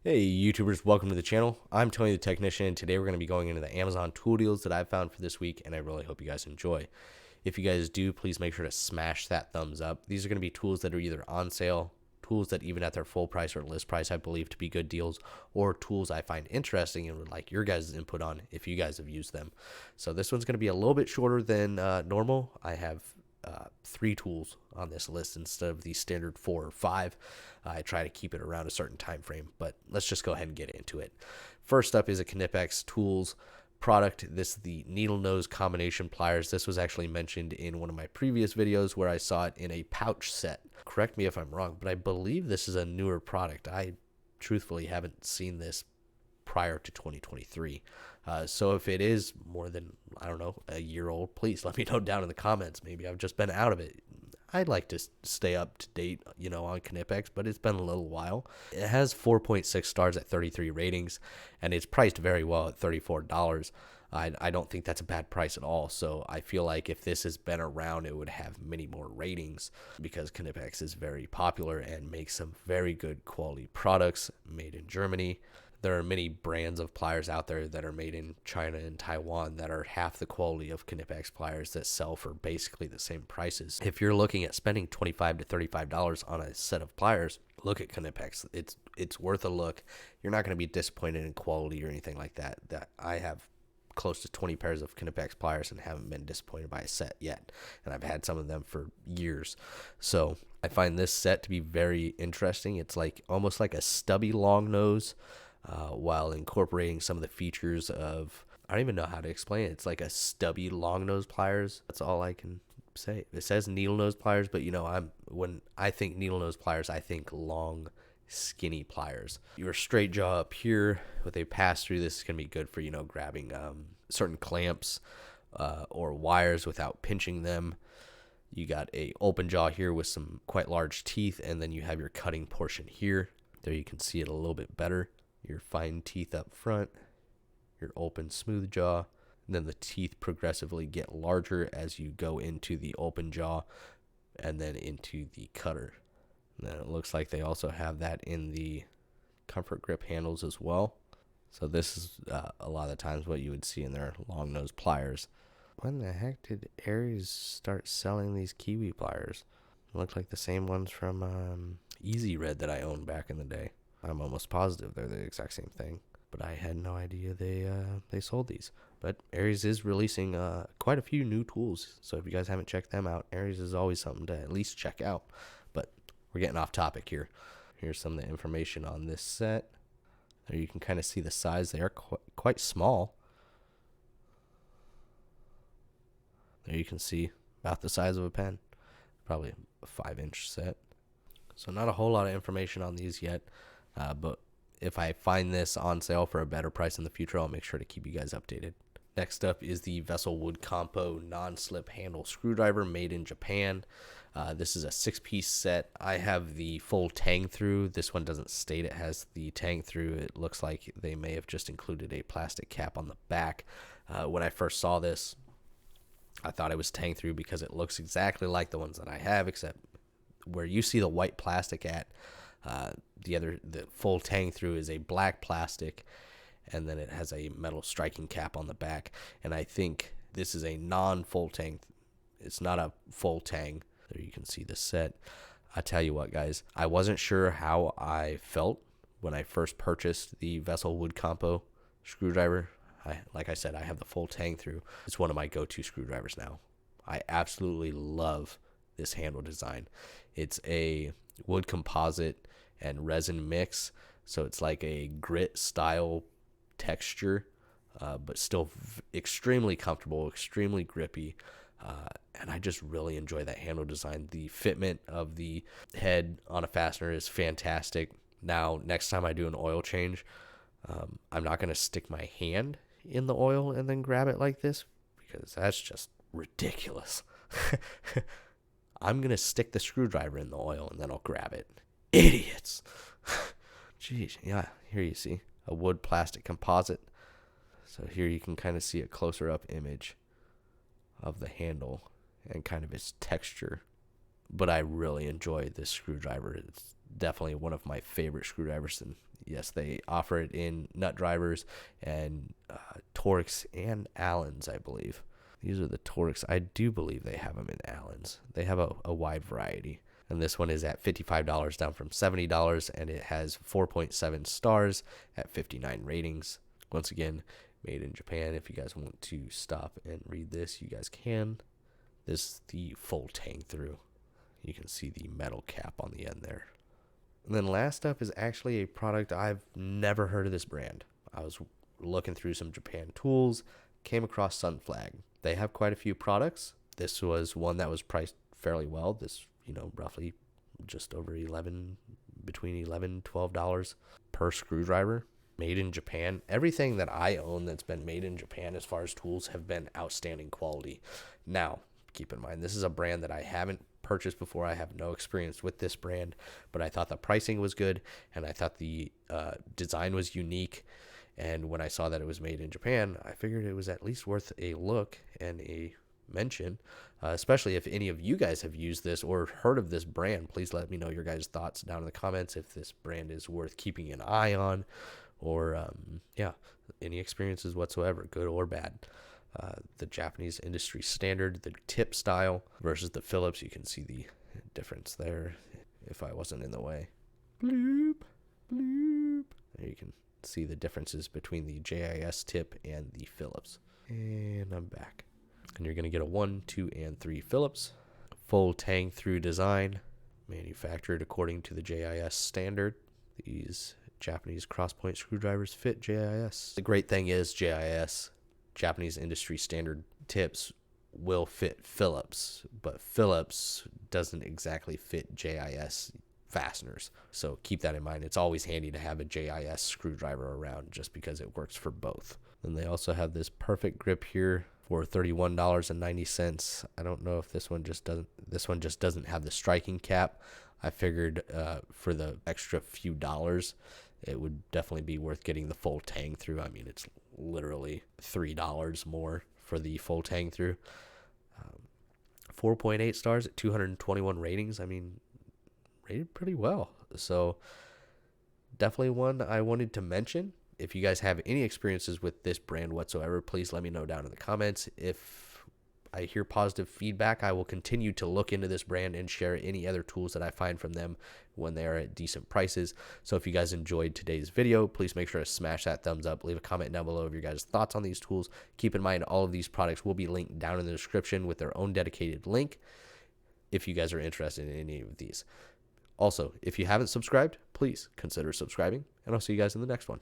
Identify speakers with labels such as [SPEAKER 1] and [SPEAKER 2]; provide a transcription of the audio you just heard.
[SPEAKER 1] Hey YouTubers, welcome to the channel. I'm Tony the Technician, and today we're going to be going into the Amazon tool deals that I've found for this week, and I really hope you guys enjoy. If you guys do, please make sure to smash that thumbs up. These are going to be tools that are either on sale, tools that even at their full price or list price I believe to be good deals, or tools I find interesting and would like your guys' input on if you guys have used them. So this one's going to be a little bit shorter than normal. I have 3 tools on this list instead of the standard 4 or 5. I try to keep it around a certain time frame, but let's just go ahead and get into it. First up is a Knipex tools product. This is the needle nose combination pliers. This was actually mentioned in one of my previous videos where I saw it in a pouch set. Correct me if I'm wrong, but I believe this is a newer product. I truthfully haven't seen this prior to 2023. So if it is more than, I don't know, a year old, please let me know down in the comments. Maybe I've just been out of it. I'd like to stay up to date, on Knipex, but it's been a little while. It has 4.6 stars at 33 ratings, and it's priced very well at $34. I don't think that's a bad price at all. So I feel like if this has been around, it would have many more ratings because Knipex is very popular and makes some very good quality products made in Germany. There are many brands of pliers out there that are made in China and Taiwan that are half the quality of Knipex pliers that sell for basically the same prices. If you're looking at spending $25 to $35 on a set of pliers, look at Knipex. It's worth a look. You're not going to be disappointed in quality or anything like that. That I have close to 20 pairs of Knipex pliers and haven't been disappointed by a set yet. And I've had some of them for years. So I find this set to be very interesting. It's like almost like a stubby long nose, while incorporating some of the features of, I don't even know how to explain it. It's like a stubby long nose pliers. That's all I can say. It says needle nose pliers, but when I think needle nose pliers, I think long, skinny pliers. Your straight jaw up here with a pass through, this is going to be good for, grabbing certain clamps or wires without pinching them. You got a open jaw here with some quite large teeth, and then you have your cutting portion here. There you can see it a little bit better. Your fine teeth up front, your open smooth jaw, and then the teeth progressively get larger as you go into the open jaw and then into the cutter. And then it looks like they also have that in the comfort grip handles as well. So this is a lot of the times what you would see in their long nose pliers. When the heck did Aries start selling these Kiwi pliers? It looked like the same ones from Easy Red that I owned back in the day. I'm almost positive they're the exact same thing, but I had no idea they sold these. But Aries is releasing quite a few new tools, so if you guys haven't checked them out, Aries is always something to at least check out. But we're getting off topic here. Here's some of the information on this set. There you can kind of see the size. They are quite small. There you can see about the size of a pen, probably a 5-inch set. So not a whole lot of information on these yet. But if I find this on sale for a better price in the future, I'll make sure to keep you guys updated. Next up is the Vessel Wood Compo non-slip handle screwdriver made in Japan. This is a 6-piece set. I have the full tang through. This one doesn't state it has the tang through. It looks like they may have just included a plastic cap on the back. When I first saw this, I thought it was tang through because it looks exactly like the ones that I have, except where you see the white plastic at, the full tang through is a black plastic, and then it has a metal striking cap on the back. And I think this is a non-full tang. It's not a full tang. There you can see the set. I tell you what, guys, I wasn't sure how I felt when I first purchased the Vessel Wood Compo screwdriver. Like I said, I have the full tang through. It's one of my go-to screwdrivers now. I absolutely love this handle design. It's a wood composite and resin mix, so it's like a grit style texture, but still extremely comfortable, extremely grippy, and I just really enjoy that handle design. The fitment of the head on a fastener is fantastic. Now, next time I do an oil change, I'm not going to stick my hand in the oil and then grab it like this, because that's just ridiculous. I'm going to stick the screwdriver in the oil and then I'll grab it. Idiots. Jeez, yeah, here you see a wood plastic composite. So here you can kind of see a closer up image of the handle and kind of its texture. but I really enjoy this screwdriver. It's definitely one of my favorite screwdrivers. And yes, they offer it in nut drivers and Torx and Allens, I believe. These are the Torx. I do believe they have them in Allens. They have a wide variety. And this one is at $55, down from $70, and it has 4.7 stars at 59 ratings. Once again, made in Japan. If you guys want to stop and read this, you guys can. This is the full tang through. You can see the metal cap on the end there. And then last up is actually a product I've never heard of this brand. I was looking through some Japan tools, came across Sunflag. They have quite a few products. This was one that was priced fairly well. This, roughly just over between $11, $12 per screwdriver. Made in Japan. Everything that I own that's been made in Japan as far as tools have been outstanding quality. Now, keep in mind, this is a brand that I haven't purchased before. I have no experience with this brand, but I thought the pricing was good, and I thought the design was unique. And when I saw that it was made in Japan, I figured it was at least worth a look and a mention, especially if any of you guys have used this or heard of this brand. Please let me know your guys' thoughts down in the comments if this brand is worth keeping an eye on, or any experiences whatsoever, good or bad. The Japanese industry standard, the tip style versus the Phillips. You can see the difference there if I wasn't in the way. Bloop, bloop. There you can see the differences between the JIS tip and the Phillips. And I'm back. And you're going to get a 1, 2, and 3 Phillips. Full tang through design, manufactured according to the JIS standard. These Japanese cross-point screwdrivers fit JIS. The great thing is JIS, Japanese industry standard tips, will fit Phillips, but Phillips doesn't exactly fit JIS fasteners. So keep that in mind. It's always handy to have a JIS screwdriver around just because it works for both. And they also have this perfect grip here for $31.90. I don't know if this one just doesn't have the striking cap. I figured for the extra few dollars, it would definitely be worth getting the full tang through. I mean, it's literally $3 more for the full tang through. 4.8 stars at 221 ratings. I mean, rated pretty well. So definitely one I wanted to mention. If you guys have any experiences with this brand whatsoever, please let me know down in the comments. If I hear positive feedback, I will continue to look into this brand and share any other tools that I find from them when they are at decent prices. So if you guys enjoyed today's video, please make sure to smash that thumbs up. Leave a comment down below of your guys' thoughts on these tools. Keep in mind, all of these products will be linked down in the description with their own dedicated link if you guys are interested in any of these. Also, if you haven't subscribed, please consider subscribing, and I'll see you guys in the next one.